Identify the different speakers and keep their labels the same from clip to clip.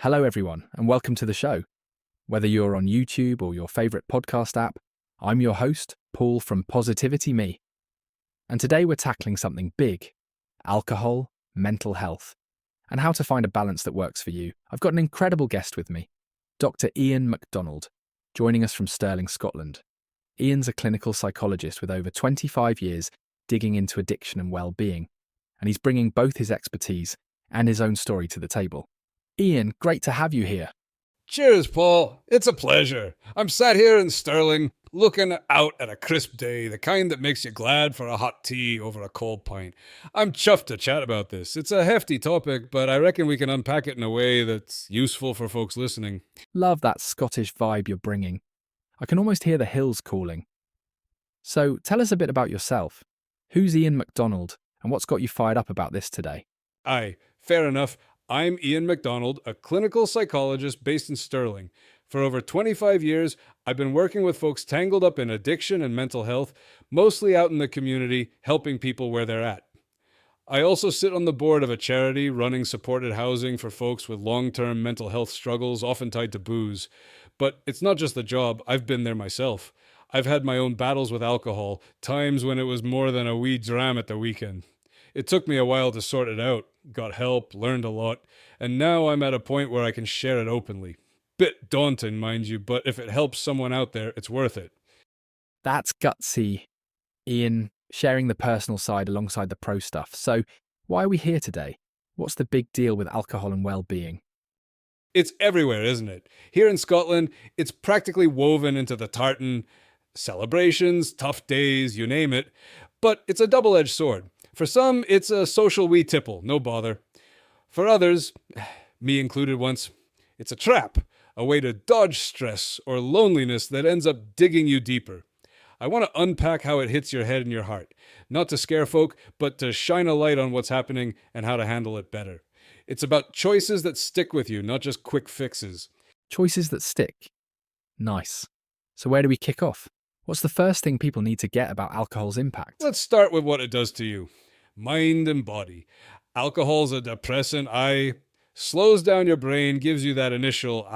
Speaker 1: Hello, everyone, and welcome to the show. Whether you're on YouTube or your favourite podcast app, I'm your host, Paul from Positivity Me. And today we're tackling something big: alcohol, mental health, and how to find a balance that works for you. I've got an incredible guest with me, Dr. Iain MacDonald, joining us from Stirling, Scotland. Iain's a clinical psychologist with over 25 years digging into addiction and well-being, and he's bringing both his expertise and his own story to the table. Iain, great to have you here.
Speaker 2: Cheers, Paul. It's a pleasure. I'm sat here in Stirling, looking out at a crisp day, the kind that makes you glad for a hot tea over a cold pint. I'm chuffed to chat about this. It's a hefty topic, but I reckon we can unpack it in a way that's useful for folks listening.
Speaker 1: Love that Scottish vibe you're bringing. I can almost hear the hills calling. So tell us a bit about yourself. Who's Iain MacDonald, and what's got you fired up about this today?
Speaker 2: Aye, fair enough. I'm Iain MacDonald, a clinical psychologist based in Stirling. For over 25 years, I've been working with folks tangled up in addiction and mental health, mostly out in the community, helping people where they're at. I also sit on the board of a charity running supported housing for folks with long-term mental health struggles, often tied to booze. But it's not just the job, I've been there myself. I've had my own battles with alcohol, times when it was more than a wee dram at the weekend. It took me a while to sort it out, got help, learned a lot, and now I'm at a point where I can share it openly. Bit daunting, mind you, but if it helps someone out there, it's worth it.
Speaker 1: That's gutsy, Iain, sharing the personal side alongside the pro stuff. So why are we here today? What's the big deal with alcohol and well-being?
Speaker 2: It's everywhere, isn't it? Here in Scotland, it's practically woven into the tartan. Celebrations, tough days, you name it. But it's a double-edged sword. For some, it's a social wee tipple, no bother. For others, me included once, it's a trap, a way to dodge stress or loneliness that ends up digging you deeper. I want to unpack how it hits your head and your heart, not to scare folk, but to shine a light on what's happening and how to handle it better. It's about choices that stick with you, not just quick fixes.
Speaker 1: Choices that stick. Nice. So where do we kick off? What's the first thing people need to get about alcohol's impact?
Speaker 2: Let's start with what it does to you. Mind and body. Alcohol's a depressant, slows down your brain, gives you that initial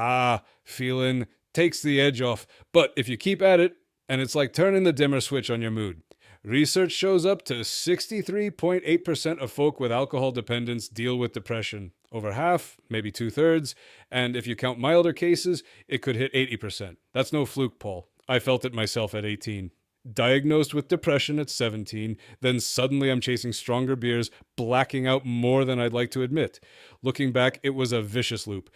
Speaker 2: feeling, takes the edge off. But if you keep at it, and it's like turning the dimmer switch on your mood. Research shows up to 63.8% of folk with alcohol dependence deal with depression. Over half, maybe 2/3, and if you count milder cases, it could hit 80%. That's no fluke, Paul. I felt it myself at 18. Diagnosed with depression at 17, then suddenly I'm chasing stronger beers, blacking out more than I'd like to admit. Looking back, it was a vicious loop.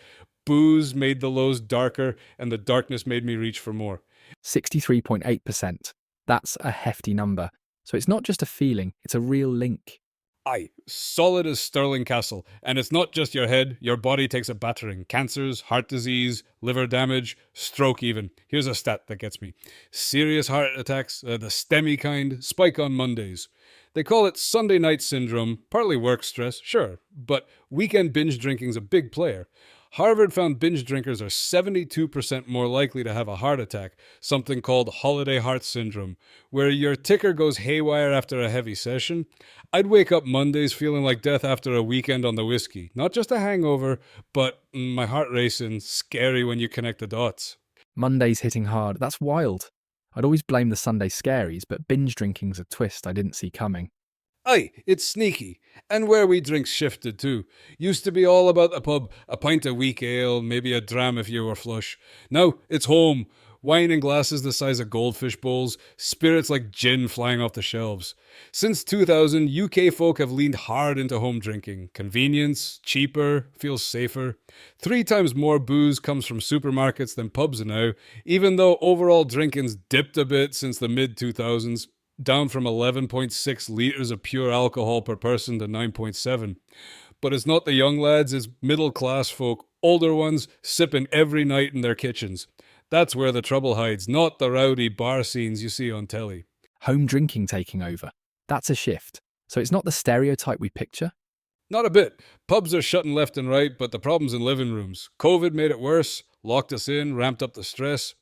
Speaker 2: Booze made the lows darker, and the darkness made me reach for more.
Speaker 1: 63.8%. That's a hefty number. So it's not just a feeling, it's a real link.
Speaker 2: Aye, solid as Stirling Castle. And it's not just your head, your body takes a battering. Cancers, heart disease, liver damage, stroke even. Here's a stat that gets me. Serious heart attacks, the STEMI kind, spike on Mondays. They call it Sunday night syndrome, partly work stress, sure, but weekend binge drinking's a big player. Harvard found binge drinkers are 72% more likely to have a heart attack, something called holiday heart syndrome, where your ticker goes haywire after a heavy session. I'd wake up Mondays feeling like death after a weekend on the whiskey. Not just a hangover, but my heart racing, scary when you connect the dots.
Speaker 1: Mondays hitting hard, that's wild. I'd always blame the Sunday scaries, but binge drinking's a twist I didn't see coming.
Speaker 2: Aye, it's sneaky. And where we drink shifted too. Used to be all about the pub, a pint of weak ale, maybe a dram if you were flush. Now it's home. Wine in glasses the size of goldfish bowls, spirits like gin flying off the shelves. Since 2000, UK folk have leaned hard into home drinking. Convenience, cheaper, feels safer. 3 times more booze comes from supermarkets than pubs now, even though overall drinking's dipped a bit since the mid-2000s. Down from 11.6 litres of pure alcohol per person to 9.7. But it's not the young lads, it's middle-class folk, older ones, sipping every night in their kitchens. That's where the trouble hides, not the rowdy bar scenes you see on telly.
Speaker 1: Home drinking taking over. That's a shift. So it's not the stereotype we picture?
Speaker 2: Not a bit. Pubs are shutting left and right, but the problem's in living rooms. COVID made it worse, locked us in, ramped up the stress.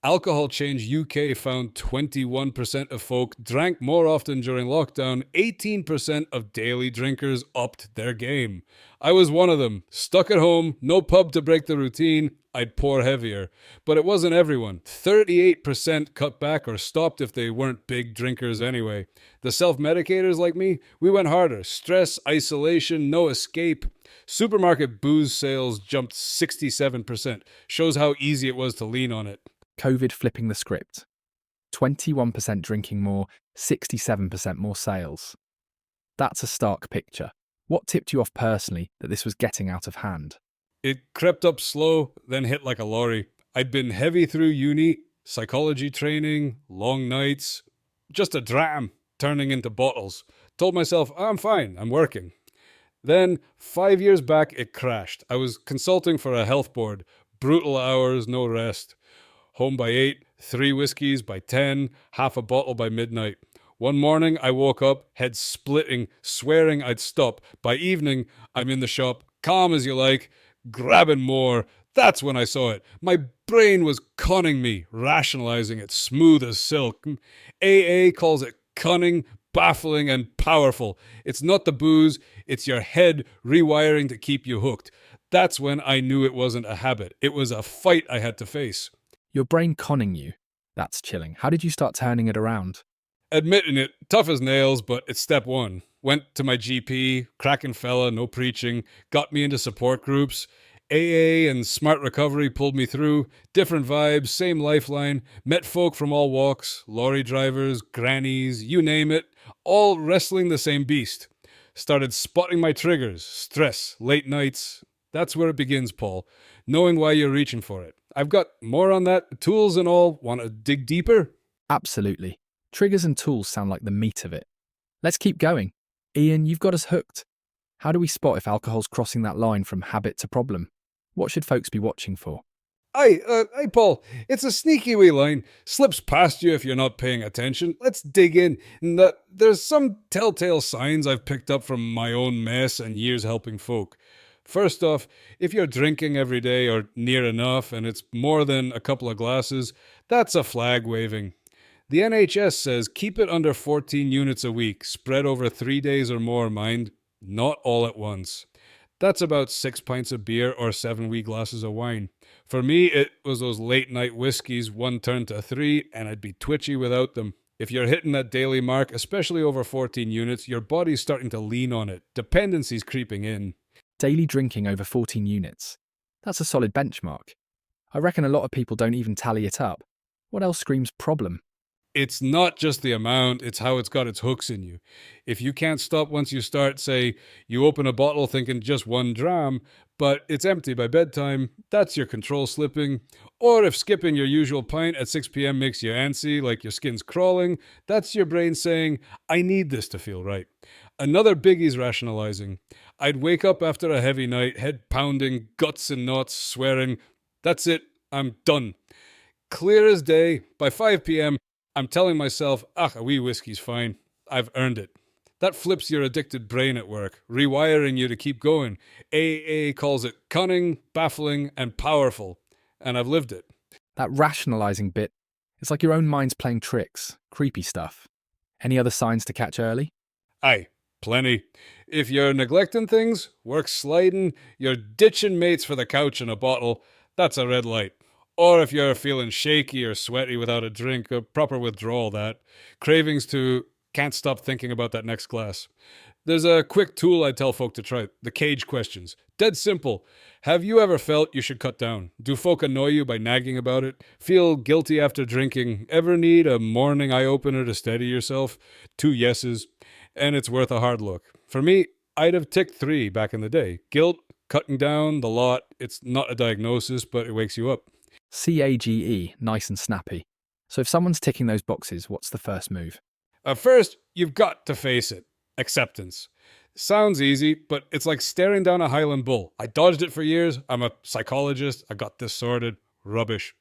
Speaker 2: Alcohol Change UK found 21% of folk drank more often during lockdown. 18% of daily drinkers upped their game. I was one of them. Stuck at home, no pub to break the routine, I'd pour heavier. But it wasn't everyone. 38% cut back or stopped if they weren't big drinkers anyway. The self-medicators like me, we went harder. Stress, isolation, no escape. Supermarket booze sales jumped 67%. Shows how easy it was to lean on it.
Speaker 1: COVID flipping the script. 21% drinking more, 67% more sales. That's a stark picture. What tipped you off personally that this was getting out of hand?
Speaker 2: It crept up slow, then hit like a lorry. I'd been heavy through uni, psychology training, long nights, just a dram turning into bottles. Told myself, I'm fine, I'm working. Then, 5 years back, it crashed. I was consulting for a health board. Brutal hours, no rest. Home by 8, 3 whiskeys by 10, half a bottle by midnight. One morning, I woke up, head splitting, swearing I'd stop. By evening, I'm in the shop, calm as you like, grabbing more. That's when I saw it. My brain was conning me, rationalizing it, smooth as silk. AA calls it cunning, baffling, and powerful. It's not the booze, it's your head rewiring to keep you hooked. That's when I knew it wasn't a habit. It was a fight I had to face.
Speaker 1: Your brain conning you. That's chilling. How did you start turning it around?
Speaker 2: Admitting it, tough as nails, but it's step one. Went to my GP, cracking fella, no preaching, got me into support groups. AA and Smart Recovery pulled me through. Different vibes, same lifeline. Met folk from all walks, lorry drivers, grannies, you name it, all wrestling the same beast. Started spotting my triggers, stress, late nights. That's where it begins, Paul. Knowing why you're reaching for it. I've got more on that, tools and all. Want to dig deeper?
Speaker 1: Absolutely. Triggers and tools sound like the meat of it. Let's keep going. Iain, you've got us hooked. How do we spot if alcohol's crossing that line from habit to problem? What should folks be watching for?
Speaker 2: Aye, Paul, it's a sneaky wee line. Slips past you if you're not paying attention. Let's dig in. There's some telltale signs I've picked up from my own mess and years helping folk. First off, if you're drinking every day or near enough and it's more than a couple of glasses, that's a flag waving. The NHS says keep it under 14 units a week, spread over 3 days or more, mind, not all at once. That's about 6 pints of beer or 7 wee glasses of wine. For me, it was those late night whiskies, 1 turned to 3, and I'd be twitchy without them. If you're hitting that daily mark, especially over 14 units, your body's starting to lean on it. Dependency's creeping in.
Speaker 1: Daily drinking over 14 units. That's a solid benchmark. I reckon a lot of people don't even tally it up. What else screams problem?
Speaker 2: It's not just the amount, it's how it's got its hooks in you. If you can't stop once you start, say, you open a bottle thinking just 1 dram, but it's empty by bedtime, that's your control slipping. Or if skipping your usual pint at 6 p.m. makes you antsy, like your skin's crawling, that's your brain saying, I need this to feel right. Another biggie's rationalizing. I'd wake up after a heavy night, head pounding, guts and knots, swearing, that's it, I'm done. Clear as day, by 5 p.m., I'm telling myself, a wee whiskey's fine. I've earned it. That flips your addicted brain at work, rewiring you to keep going. AA calls it cunning, baffling, and powerful. And I've lived it.
Speaker 1: That rationalizing bit, it's like your own mind's playing tricks. Creepy stuff. Any other signs to catch early?
Speaker 2: Aye, plenty. If you're neglecting things, work sliding, you're ditching mates for the couch and a bottle, that's a red light. Or if you're feeling shaky or sweaty without a drink, a proper withdrawal that. Cravings to can't stop thinking about that next glass. There's a quick tool I tell folk to try, the cage questions. Dead simple. Have you ever felt you should cut down? Do folk annoy you by nagging about it? Feel guilty after drinking? Ever need a morning eye-opener to steady yourself? 2 yeses. And it's worth a hard look. For me, I'd have ticked 3 back in the day. Guilt, cutting down, the lot. It's not a diagnosis, but it wakes you up.
Speaker 1: CAGE, nice and snappy. So if someone's ticking those boxes, what's the first move?
Speaker 2: First, you've got to face it. Acceptance. Sounds easy, but it's like staring down a Highland bull. I dodged it for years. I'm a psychologist. I got this sorted. Rubbish.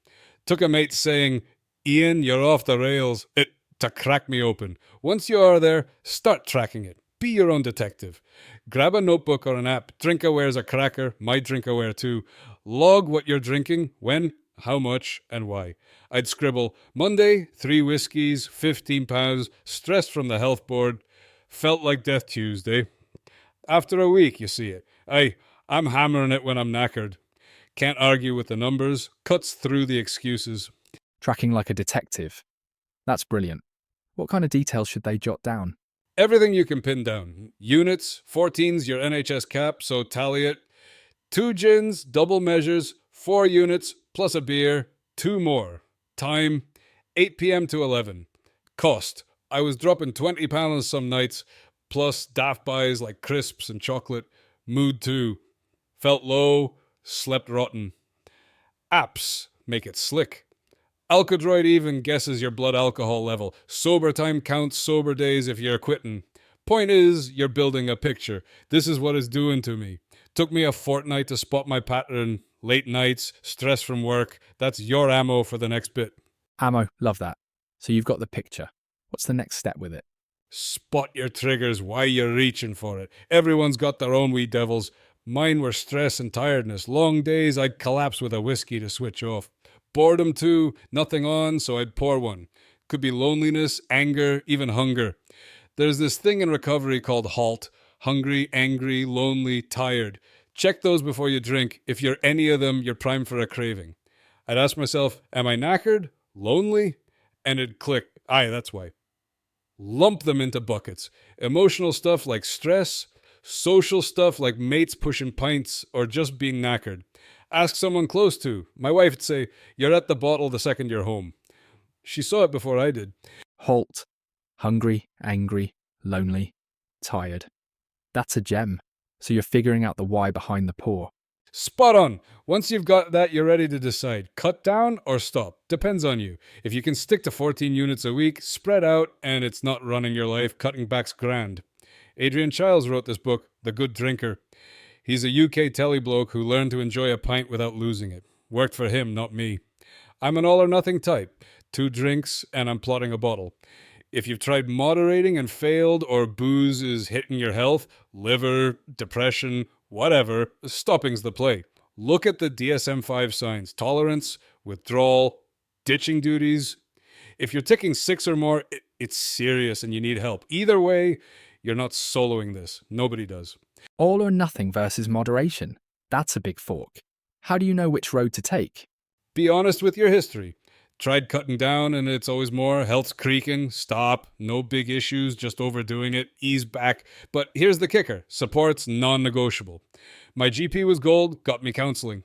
Speaker 2: Took a mate saying, Iain, you're off the rails. It to crack me open. Once you are there, start tracking it. Be your own detective. Grab a notebook or an app. Drinkaware is a cracker. My Drinkaware too. Log what you're drinking, when, how much, and why. I'd scribble, Monday, 3 whiskies, 15 pounds, stressed from the health board, felt like Death Tuesday. After a week, you see it. I'm hammering it when I'm knackered. Can't argue with the numbers, cuts through the excuses.
Speaker 1: Tracking like a detective. That's brilliant. What kind of details should they jot down?
Speaker 2: Everything you can pin down. Units, 14's your NHS cap, so tally it. 2 gins, double measures, 4 units, plus a beer, 2 more. Time, 8 p.m. to 11. Cost, I was dropping £20 some nights, plus daft buys like crisps and chocolate. Mood too. Felt low, slept rotten. Apps make it slick. Alkadroid even guesses your blood alcohol level. Sober time counts sober days if you're quitting. Point is, you're building a picture. This is what it's doing to me. Took me a fortnight to spot my pattern. Late nights, stress from work. That's your ammo for the next bit.
Speaker 1: Ammo, love that. So you've got the picture. What's the next step with it?
Speaker 2: Spot your triggers, why you're reaching for it. Everyone's got their own wee devils. Mine were stress and tiredness. Long days I'd collapse with a whiskey to switch off. Boredom too, nothing on, so I'd pour one. Could be loneliness, anger, even hunger. There's this thing in recovery called HALT. Hungry, angry, lonely, tired. Check those before you drink. If you're any of them, you're primed for a craving. I'd ask myself, am I knackered? Lonely? And it'd click. Aye, that's why. Lump them into buckets. Emotional stuff like stress, social stuff like mates pushing pints, or just being knackered. Ask someone close to. My wife'd say, you're at the bottle the second you're home. She saw it before I did.
Speaker 1: HALT. Hungry, angry, lonely, tired. That's a gem. So you're figuring out the why behind the pour.
Speaker 2: Spot on. Once you've got that, you're ready to decide. Cut down or stop. Depends on you. If you can stick to 14 units a week, spread out, and it's not running your life, cutting back's grand. Adrian Chiles wrote this book, The Good Drinker. He's a UK telly bloke who learned to enjoy a pint without losing it. Worked for him, not me. I'm an all or nothing type. 2 drinks and I'm plotting a bottle. If you've tried moderating and failed, or booze is hitting your health, liver, depression, whatever, stopping's the play. Look at the DSM-5 signs. Tolerance, withdrawal, ditching duties. If you're ticking 6 or more, it's serious and you need help. Either way, you're not soloing this. Nobody does.
Speaker 1: All or nothing versus moderation. That's a big fork. How do you know which road to take?
Speaker 2: Be honest with your history. Tried cutting down and it's always more. Health's creaking. Stop. No big issues, just overdoing it. Ease back. But here's the kicker. Support's non-negotiable. My GP was gold, got me counseling.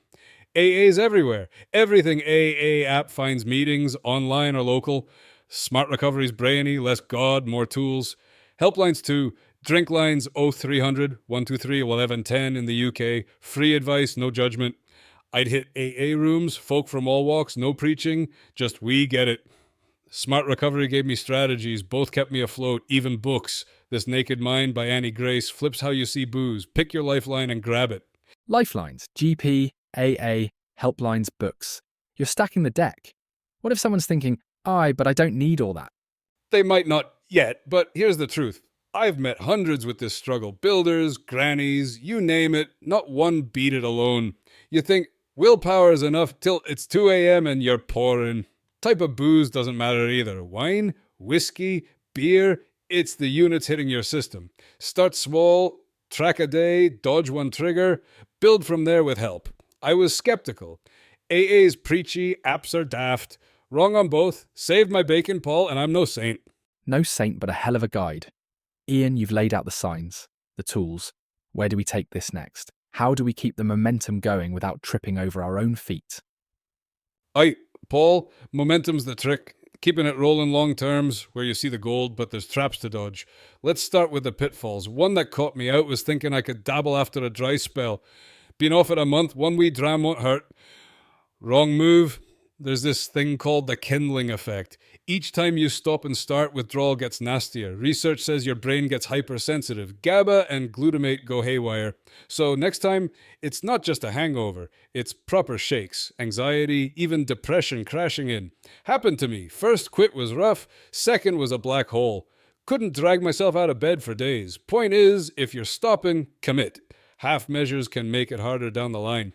Speaker 2: AA's everywhere. Everything AA app finds meetings, online or local. Smart Recovery's brainy, less God, more tools. Helplines too. Drink lines 0300 123 1110 in the UK. Free advice, no judgment. I'd hit AA rooms, folk from all walks, no preaching, just we get it. Smart Recovery gave me strategies, both kept me afloat, even books. This Naked Mind by Annie Grace flips how you see booze. Pick your lifeline and grab it.
Speaker 1: Lifelines, GP, AA, helplines, books. You're stacking the deck. What if someone's thinking, but I don't need all that?
Speaker 2: They might not yet, but here's the truth. I've met hundreds with this struggle. Builders, grannies, you name it. Not one beat it alone. You think, willpower is enough till it's 2 a.m. and you're pouring. Type of booze doesn't matter either. Wine, whiskey, beer, it's the units hitting your system. Start small, track a day, dodge one trigger, build from there with help. I was skeptical. AA's preachy, apps are daft. Wrong on both. Saved my bacon, Paul, and I'm no saint.
Speaker 1: No saint, but a hell of a guide. Iain, you've laid out the signs, the tools. Where do we take this next? How do we keep the momentum going without tripping over our own feet?
Speaker 2: Paul, momentum's the trick. Keeping it rolling long terms, where you see the gold, but there's traps to dodge. Let's start with the pitfalls. One that caught me out was thinking I could dabble after a dry spell. Been off it a month, 1 wee dram won't hurt. Wrong move. There's this thing called the kindling effect. Each time you stop and start, withdrawal gets nastier. Research says your brain gets hypersensitive. GABA and glutamate go haywire. So next time, it's not just a hangover. It's proper shakes, anxiety, even depression crashing in. Happened to me. First quit was rough. Second was a black hole. Couldn't drag myself out of bed for days. Point is, if you're stopping, commit. Half measures can make it harder down the line.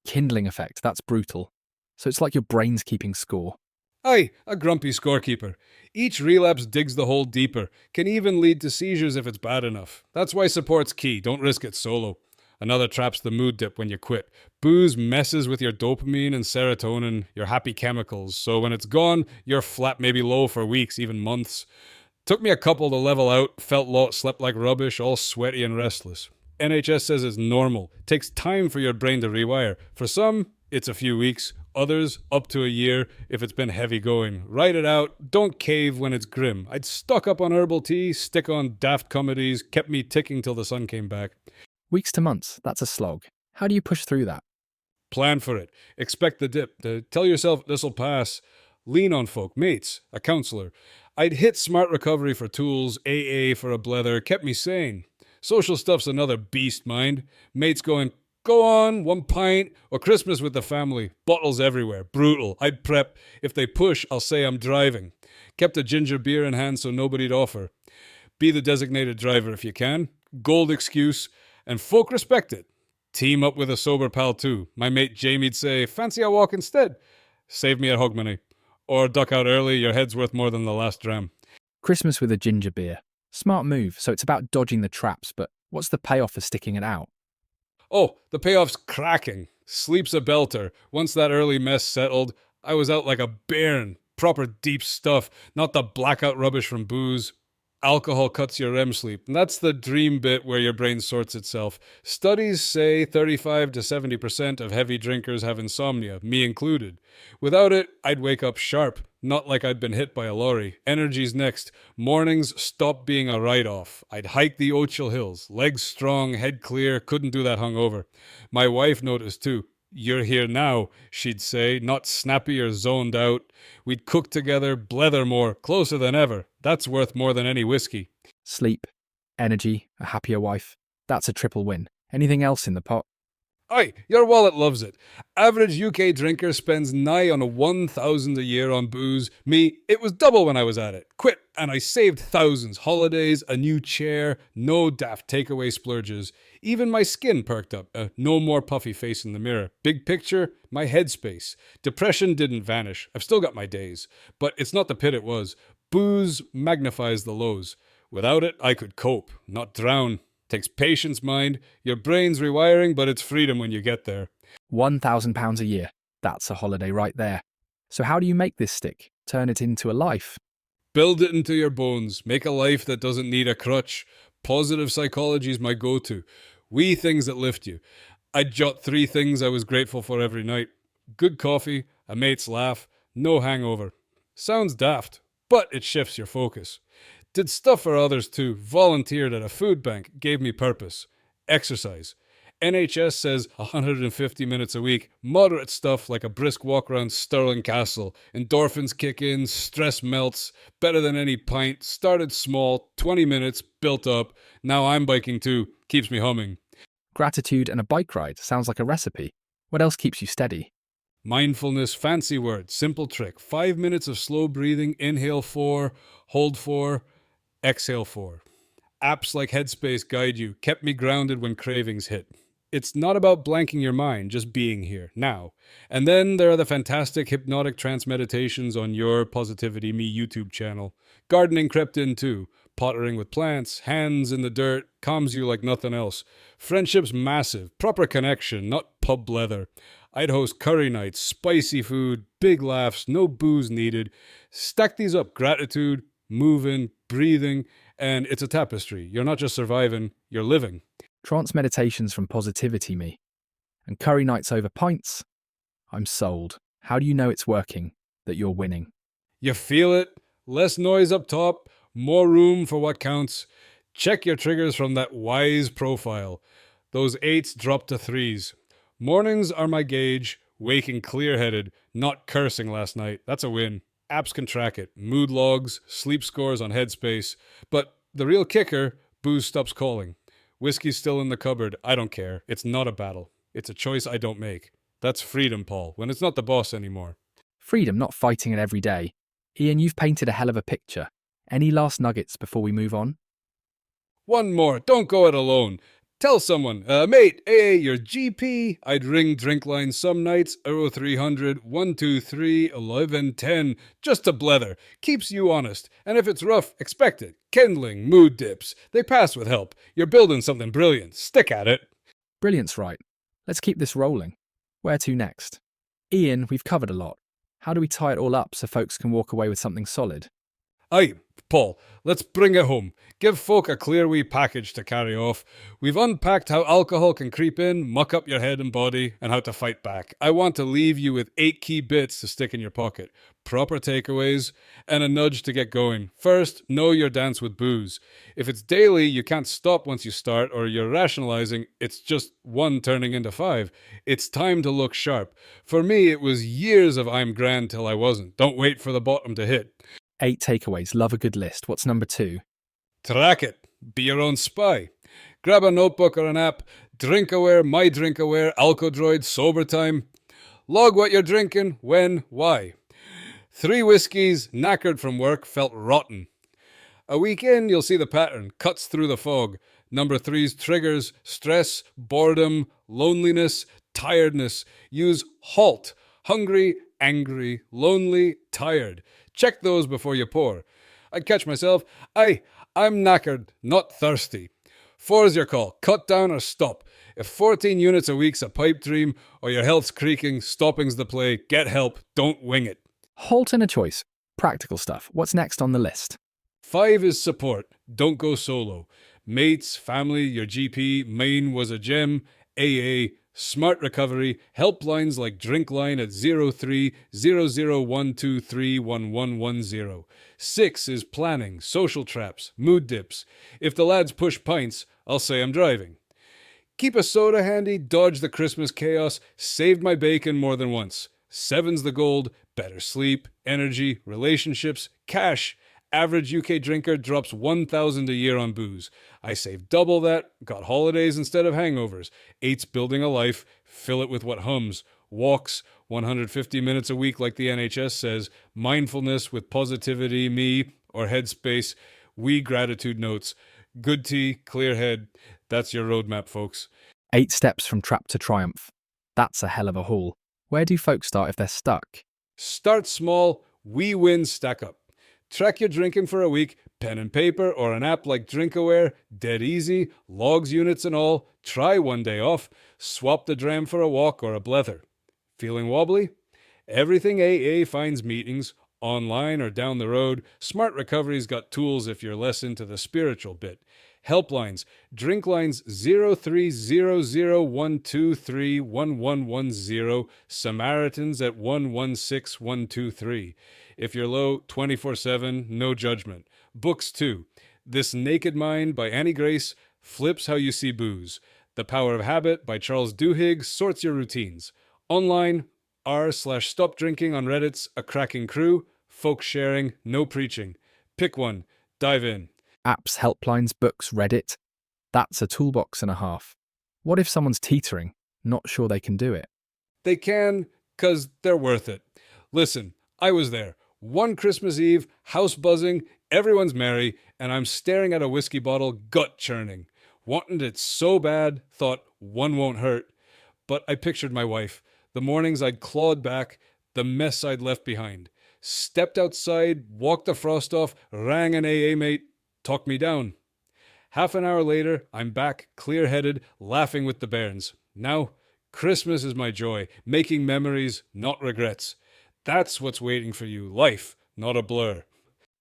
Speaker 1: Kindling effect, that's brutal. So it's like your brain's keeping score.
Speaker 2: Aye, a grumpy scorekeeper. Each relapse digs the hole deeper, can even lead to seizures if it's bad enough. That's why support's key, don't risk it solo. Another trap's the mood dip when you quit. Booze messes with your dopamine and serotonin, your happy chemicals, so when it's gone, you're flat, maybe low for weeks, even months. Took me a couple to level out, felt low, slept like rubbish, all sweaty and restless. NHS says it's normal. Takes time for your brain to rewire. For some, it's a few weeks. Others, up to a year if it's been heavy going. Write it out. Don't cave when it's grim. I'd stock up on herbal tea, stick on daft comedies, kept me ticking till the sun came back.
Speaker 1: Weeks to months, that's a slog. How do you push through that?
Speaker 2: Plan for it. Expect the dip. Tell yourself this'll pass. Lean on folk, mates, a counsellor. I'd hit smart recovery for tools, AA for a blether, kept me sane. Social stuff's another beast, mind. Mates going, go on, 1 pint, or Christmas with the family. Bottles everywhere, brutal. I'd prep. If they push, I'll say I'm driving. Kept a ginger beer in hand so nobody'd offer. Be the designated driver if you can. Gold excuse, and folk respect it. Team up with a sober pal too. My mate Jamie'd say, fancy a walk instead? Save me at Hogmanay. Or duck out early, your head's worth more than the last dram.
Speaker 1: Christmas with a ginger beer. Smart move, so it's about dodging the traps, but what's the payoff for sticking it out?
Speaker 2: Oh, the payoff's cracking. Sleep's a belter. Once that early mess settled, I was out like a bairn. Proper deep stuff, not the blackout rubbish from booze. Alcohol cuts your REM sleep, and that's the dream bit where your brain sorts itself. Studies say 35 to 70% of heavy drinkers have insomnia, me included. Without it, I'd wake up sharp, not like I'd been hit by a lorry. Energy's next. Mornings stop being a write-off. I'd hike the Ochil Hills, legs strong, head clear, couldn't do that hungover. My wife noticed too. You're here now, she'd say, not snappy or zoned out. We'd cook together, blether more, closer than ever. That's worth more than any whiskey.
Speaker 1: Sleep, energy, a happier wife. That's a triple win. Anything else in the pot?
Speaker 2: Aye, your wallet loves it. Average UK drinker spends nigh on 1,000 a year on booze. Me, it was double when I was at it. Quit, and I saved thousands. Holidays, a new chair, no daft takeaway splurges. Even my skin perked up. No more puffy face in the mirror. Big picture, my headspace. Depression didn't vanish. I've still got my days. But it's not the pit it was. Booze magnifies the lows. Without it, I could cope, not drown. Takes patience, mind. Your brain's rewiring, but it's freedom when you get there.
Speaker 1: £1,000 a year. That's a holiday right there. So how do you make this stick? Turn it into a life?
Speaker 2: Build it into your bones. Make a life that doesn't need a crutch. Positive psychology is my go-to. Wee things that lift you. I'd jot 3 things I was grateful for every night. Good coffee, a mate's laugh, no hangover. Sounds daft, but it shifts your focus. Did stuff for others too. Volunteered at a food bank. Gave me purpose. Exercise. NHS says 150 minutes a week. Moderate stuff like a brisk walk around Stirling Castle. Endorphins kick in. Stress melts. Better than any pint. Started small. 20 minutes. Built up. Now I'm biking too. Keeps me humming.
Speaker 1: Gratitude and a bike ride sounds like a recipe. What else keeps you steady?
Speaker 2: Mindfulness, fancy word, simple trick. 5 minutes of slow breathing. Inhale 4. Hold 4. Exhale 4. Apps like Headspace guide you, kept me grounded when cravings hit. It's not about blanking your mind, just being here, now. And then there are the fantastic hypnotic trance meditations on your Positivity Me YouTube channel. Gardening crept in too. Pottering with plants, hands in the dirt, calms you like nothing else. Friendship's massive, proper connection, not pub leather. I'd host curry nights, spicy food, big laughs, no booze needed. Stack these up, gratitude, moving, breathing, and it's a tapestry. You're not just surviving, you're living.
Speaker 1: Trance meditations from Positivity Me. And curry nights over pints? I'm sold. How do you know it's working, that you're winning?
Speaker 2: You feel it? Less noise up top, more room for what counts. Check your triggers from that wise profile. Those 8s drop to 3s. Mornings are my gauge, waking clear-headed, not cursing last night. That's a win. Apps can track it. Mood logs, sleep scores on Headspace. But the real kicker, booze stops calling. Whiskey's still in the cupboard. I don't care. It's not a battle. It's a choice I don't make. That's freedom, Paul, when it's not the boss anymore.
Speaker 1: Freedom, not fighting it every day. Ian, you've painted a hell of a picture. Any last nuggets before we move on?
Speaker 2: One more. Don't go it alone. Tell someone, mate, your GP. I'd ring Drinkline some nights, 0300 123 1110, just to blether. Keeps you honest. And if it's rough, expect it. Kindling, mood dips. They pass with help. You're building something brilliant. Stick at it.
Speaker 1: Brilliant's right. Let's keep this rolling. Where to next? Ian, we've covered a lot. How do we tie it all up so folks can walk away with something solid?
Speaker 2: Aye, Paul, let's bring it home. Give folk a clear wee package to carry off. We've unpacked how alcohol can creep in, muck up your head and body, and how to fight back. I want to leave you with 8 key bits to stick in your pocket. Proper takeaways, and a nudge to get going. First, know your dance with booze. If it's daily, you can't stop once you start, or you're rationalizing it's just 1 turning into 5. It's time to look sharp. For me, it was years of I'm grand till I wasn't. Don't wait for the bottom to hit.
Speaker 1: 8 takeaways. Love a good list. What's number 2?
Speaker 2: Track it. Be your own spy. Grab a notebook or an app. DrinkAware, My DrinkAware, AlcoDroid, Sober Time. Log what you're drinking, when, why. 3 whiskeys, knackered from work, felt rotten. A week in, you'll see the pattern. Cuts through the fog. Number 3's triggers, stress, boredom, loneliness, tiredness. Use HALT. Hungry, angry, lonely, tired. Check those before you pour. I'd catch myself. I'm knackered, not thirsty. 4's your call. Cut down or stop. If 14 units a week's a pipe dream, or your health's creaking, stopping's the play. Get help. Don't wing it.
Speaker 1: Halt and a choice. Practical stuff. What's next on the list?
Speaker 2: 5 is support. Don't go solo. Mates, family, your GP, mine was a gem, AA, smart recovery, helplines like Drinkline at 03-00123-1110. 6 is planning, social traps, mood dips. If the lads push pints, I'll say I'm driving. Keep a soda handy, dodge the Christmas chaos, saved my bacon more than once. 7's the gold, better sleep, energy, relationships, cash. Average UK drinker drops 1,000 a year on booze. I saved double that, got holidays instead of hangovers. 8's building a life, fill it with what hums. Walks, 150 minutes a week like the NHS says. Mindfulness with positivity, me, or headspace. We gratitude notes. Good tea, clear head. That's your roadmap, folks.
Speaker 1: 8 steps from trap to triumph. That's a hell of a haul. Where do folks start if they're stuck?
Speaker 2: Start small, we win stack up. Track your drinking for a week, pen and paper or an app like DrinkAware, dead easy, logs units and all. Try 1 day off, swap the dram for a walk or a blether. Feeling wobbly? Everything AA finds meetings, online or down the road. Smart Recovery's got tools if you're less into the spiritual bit. Helplines, Drinklines 030012311110, Samaritans at 116123. If you're low, 24/7, no judgment. Books too. This Naked Mind by Annie Grace flips how you see booze. The Power of Habit by Charles Duhigg sorts your routines. Online, r/stop drinking on Reddit's a cracking crew. Folks sharing, no preaching. Pick one, dive in.
Speaker 1: Apps, helplines, books, Reddit. That's a toolbox and a half. What if someone's teetering, not sure they can do it?
Speaker 2: They can, 'cause they're worth it. Listen, I was there. One Christmas Eve, house buzzing, everyone's merry, and I'm staring at a whiskey bottle, gut churning. Wanted it so bad, thought 1 won't hurt. But I pictured my wife, the mornings I'd clawed back, the mess I'd left behind. Stepped outside, walked the frost off, rang an AA mate, talked me down. Half an hour later, I'm back, clear-headed, laughing with the bairns. Now, Christmas is my joy, making memories, not regrets. That's what's waiting for you, life, not a blur.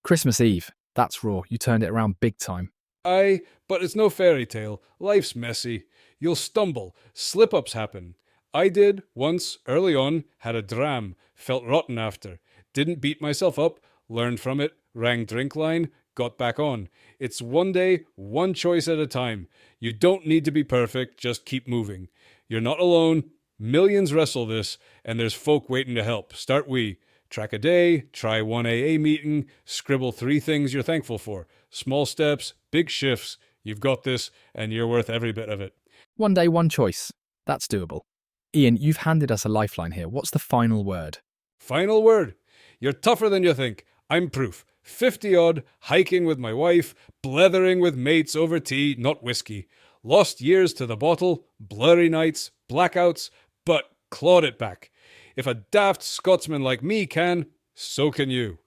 Speaker 1: Christmas Eve. That's raw. You turned it around big time.
Speaker 2: Aye, but it's no fairy tale. Life's messy. You'll stumble. Slip-ups happen. I did, once, early on, had a dram, felt rotten after. Didn't beat myself up, learned from it, rang Drinkline, got back on. It's 1 day, 1 choice at a time. You don't need to be perfect, just keep moving. You're not alone. Millions wrestle this, and there's folk waiting to help. Start we. Track a day, try 1 AA meeting, scribble 3 things you're thankful for. Small steps, big shifts. You've got this, and you're worth every bit of it.
Speaker 1: 1 day, 1 choice. That's doable. Ian, you've handed us a lifeline here. What's the final word?
Speaker 2: Final word. You're tougher than you think. I'm proof. 50 odd, hiking with my wife, blethering with mates over tea, not whiskey. Lost years to the bottle, blurry nights, blackouts, but clawed it back. If a daft Scotsman like me can, so can you.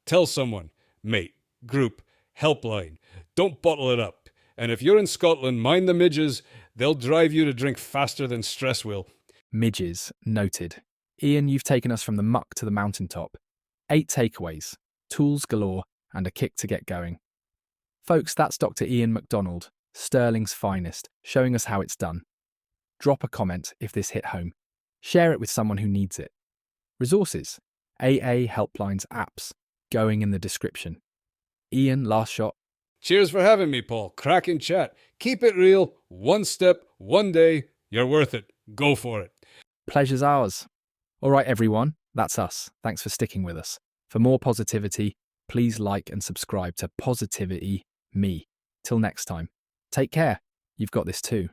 Speaker 2: Tell someone, mate, group, helpline. Don't bottle it up. And if you're in Scotland, mind the midges. They'll drive you to drink faster than stress will.
Speaker 1: Midges, noted. Iain, you've taken us from the muck to the mountaintop. 8 takeaways, tools galore, and a kick to get going. Folks, that's Dr. Iain MacDonald, Stirling's finest, showing us how it's done. Drop a comment if this hit home. Share it with someone who needs it. Resources, AA, helplines, apps, going in the description. Iain, last shot.
Speaker 2: Cheers for having me, Paul. Cracking chat. Keep it real. One step, one day. You're worth it. Go for it.
Speaker 1: Pleasure's ours. All right, everyone, that's us. Thanks for sticking with us. For more positivity, please like and subscribe to Positivity Me. Till next time, take care. You've got this too.